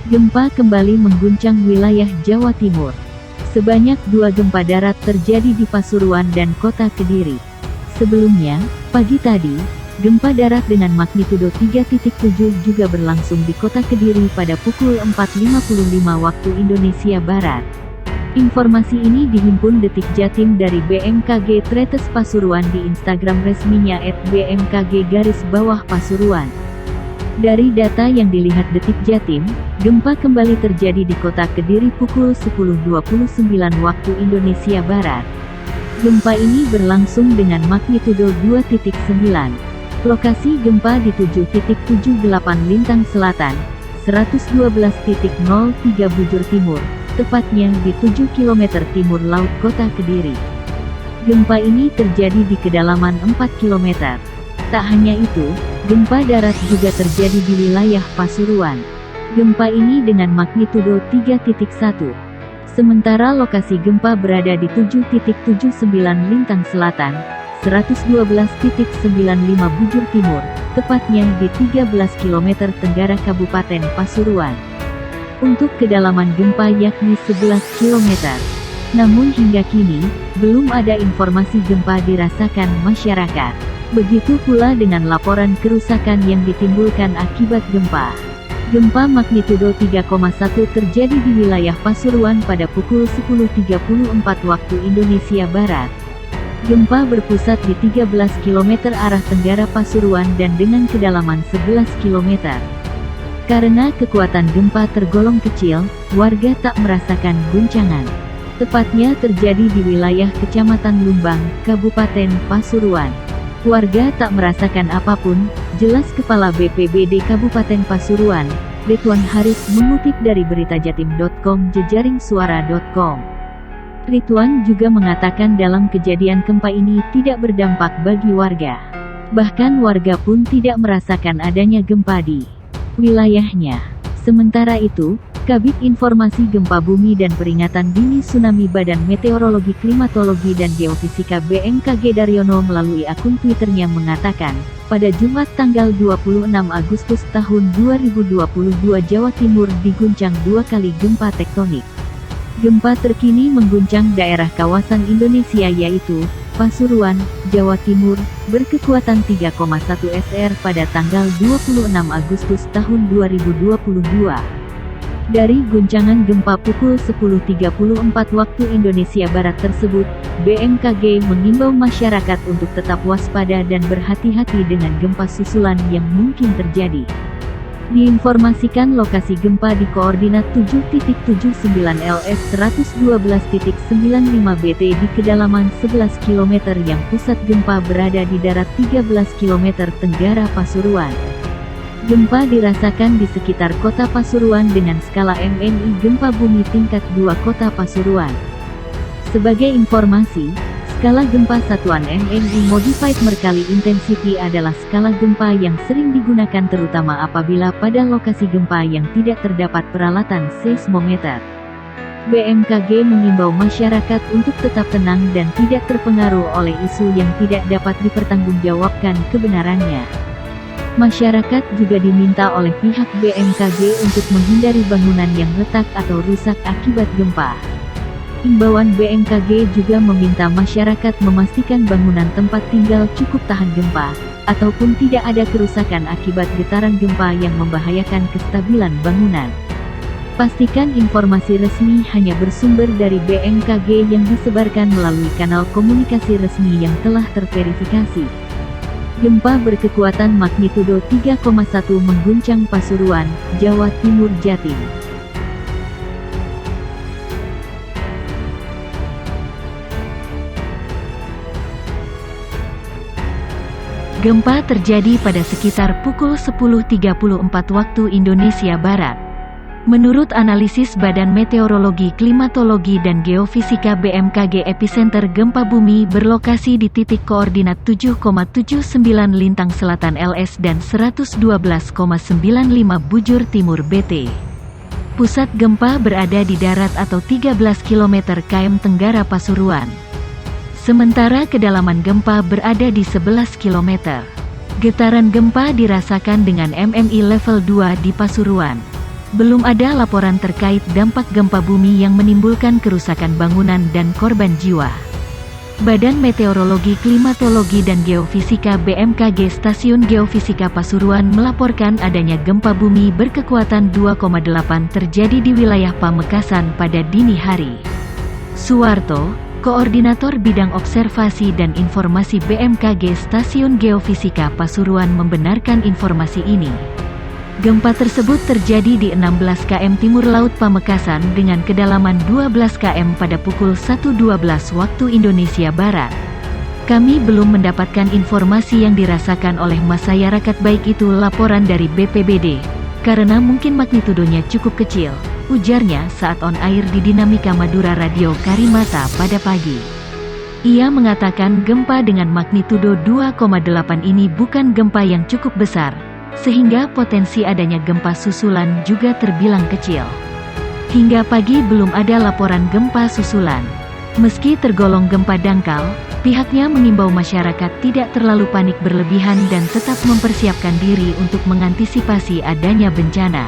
Gempa kembali mengguncang wilayah Jawa Timur. Sebanyak 2 gempa darat terjadi di Pasuruan dan Kota Kediri. Sebelumnya, pagi tadi, gempa darat dengan magnitudo 3.7 juga berlangsung di Kota Kediri pada pukul 4.55 waktu Indonesia Barat. Informasi ini dihimpun Detik Jatim dari BMKG Tretes Pasuruan di Instagram resminya @bmkg_Pasuruan. Dari data yang dilihat Detik Jatim, gempa kembali terjadi di Kota Kediri pukul 10.29 waktu Indonesia Barat. Gempa ini berlangsung dengan magnitudo 2.9. Lokasi gempa di 7.78 Lintang Selatan, 112.03 Bujur Timur, tepatnya di 7 km timur laut Kota Kediri. Gempa ini terjadi di kedalaman 4 km. Tak hanya itu, gempa darat juga terjadi di wilayah Pasuruan. Gempa ini dengan magnitudo 3.1. Sementara lokasi gempa berada di 7.79 Lintang Selatan, 112.95 Bujur Timur, tepatnya di 13 km tenggara Kabupaten Pasuruan. Untuk kedalaman gempa yakni 11 km. Namun hingga kini, belum ada informasi gempa dirasakan masyarakat. Begitu pula dengan laporan kerusakan yang ditimbulkan akibat gempa. Gempa magnitudo 3,1 terjadi di wilayah Pasuruan pada pukul 10.34 waktu Indonesia Barat. Gempa berpusat di 13 km arah tenggara Pasuruan dan dengan kedalaman 11 km. Karena kekuatan gempa tergolong kecil, warga tak merasakan guncangan. Tepatnya terjadi di wilayah Kecamatan Lumbang, Kabupaten Pasuruan. Warga tak merasakan apapun, jelas Kepala BPBD Kabupaten Pasuruan, Ridwan Haris mengutip dari beritajatim.com jejaringsuara.com. Ridwan juga mengatakan dalam kejadian gempa ini tidak berdampak bagi warga. Bahkan warga pun tidak merasakan adanya gempa di wilayahnya. Sementara itu, Kabid Informasi Gempa Bumi dan Peringatan Dini Tsunami Badan Meteorologi Klimatologi dan Geofisika BMKG Daryono melalui akun Twitternya mengatakan, pada Jumat tanggal 26 Agustus tahun 2022 Jawa Timur diguncang 2 kali gempa tektonik. Gempa terkini mengguncang daerah kawasan Indonesia yaitu, Pasuruan, Jawa Timur, berkekuatan 3,1 SR pada tanggal 26 Agustus tahun 2022. Dari guncangan gempa pukul 10.34 waktu Indonesia Barat tersebut, BMKG mengimbau masyarakat untuk tetap waspada dan berhati-hati dengan gempa susulan yang mungkin terjadi. Diinformasikan lokasi gempa di koordinat 7.79 LS 112.95 BT di kedalaman 11 km yang pusat gempa berada di darat 13 km tenggara Pasuruan. Gempa dirasakan di sekitar kota Pasuruan dengan skala MNI gempa bumi tingkat 2 kota Pasuruan. Sebagai informasi, skala gempa satuan MNI Modified Mercalli Intensity adalah skala gempa yang sering digunakan terutama apabila pada lokasi gempa yang tidak terdapat peralatan seismometer. BMKG mengimbau masyarakat untuk tetap tenang dan tidak terpengaruh oleh isu yang tidak dapat dipertanggungjawabkan kebenarannya. Masyarakat juga diminta oleh pihak BMKG untuk menghindari bangunan yang retak atau rusak akibat gempa. Imbauan BMKG juga meminta masyarakat memastikan bangunan tempat tinggal cukup tahan gempa, ataupun tidak ada kerusakan akibat getaran gempa yang membahayakan kestabilan bangunan. Pastikan informasi resmi hanya bersumber dari BMKG yang disebarkan melalui kanal komunikasi resmi yang telah terverifikasi. Gempa berkekuatan magnitudo 3,1 mengguncang Pasuruan, Jawa Timur Jatim. Gempa terjadi pada sekitar pukul 10.34 waktu Indonesia Barat. Menurut analisis Badan Meteorologi Klimatologi dan Geofisika BMKG, epicenter gempa bumi berlokasi di titik koordinat 7,79 Lintang Selatan LS dan 112,95 Bujur Timur BT. Pusat gempa berada di darat atau 13 km km tenggara Pasuruan. Sementara kedalaman gempa berada di 11 km. Getaran gempa dirasakan dengan MMI level 2 di Pasuruan. Belum ada laporan terkait dampak gempa bumi yang menimbulkan kerusakan bangunan dan korban jiwa. Badan Meteorologi, Klimatologi dan Geofisika BMKG Stasiun Geofisika Pasuruan melaporkan adanya gempa bumi berkekuatan 2,8 terjadi di wilayah Pamekasan pada dini hari. Suwarto, Koordinator Bidang Observasi dan Informasi BMKG Stasiun Geofisika Pasuruan membenarkan informasi ini. Gempa tersebut terjadi di 16 km timur laut Pamekasan dengan kedalaman 12 km pada pukul 1.12 waktu Indonesia Barat. Kami belum mendapatkan informasi yang dirasakan oleh masyarakat, baik itu laporan dari BPBD, karena mungkin magnitudonya cukup kecil, ujarnya saat on air di Dinamika Madura Radio Karimata pada pagi. Ia mengatakan gempa dengan magnitudo 2,8 ini bukan gempa yang cukup besar, sehingga potensi adanya gempa susulan juga terbilang kecil. Hingga pagi belum ada laporan gempa susulan. Meski tergolong gempa dangkal, pihaknya mengimbau masyarakat tidak terlalu panik berlebihan dan tetap mempersiapkan diri untuk mengantisipasi adanya bencana.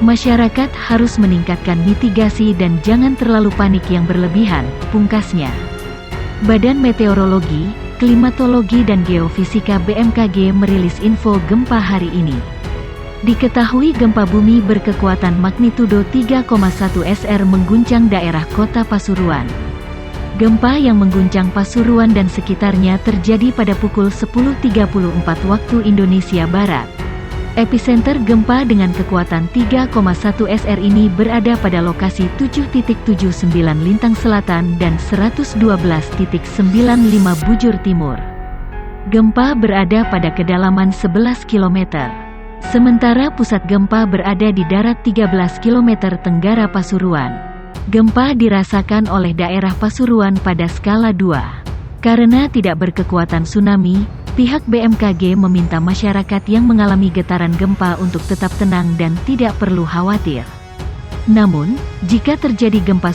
Masyarakat harus meningkatkan mitigasi dan jangan terlalu panik yang berlebihan, pungkasnya. Badan Meteorologi, Klimatologi dan Geofisika BMKG merilis info gempa hari ini. Diketahui gempa bumi berkekuatan magnitudo 3,1 SR mengguncang daerah kota Pasuruan. Gempa yang mengguncang Pasuruan dan sekitarnya terjadi pada pukul 10.34 waktu Indonesia Barat. Epicenter gempa dengan kekuatan 3,1 SR ini berada pada lokasi 7.79 Lintang Selatan dan 112.95 Bujur Timur. Gempa berada pada kedalaman 11 km. Sementara pusat gempa berada di darat 13 km tenggara Pasuruan. Gempa dirasakan oleh daerah Pasuruan pada skala 2. Karena tidak berkekuatan tsunami, pihak BMKG meminta masyarakat yang mengalami getaran gempa untuk tetap tenang dan tidak perlu khawatir. Namun, jika terjadi gempa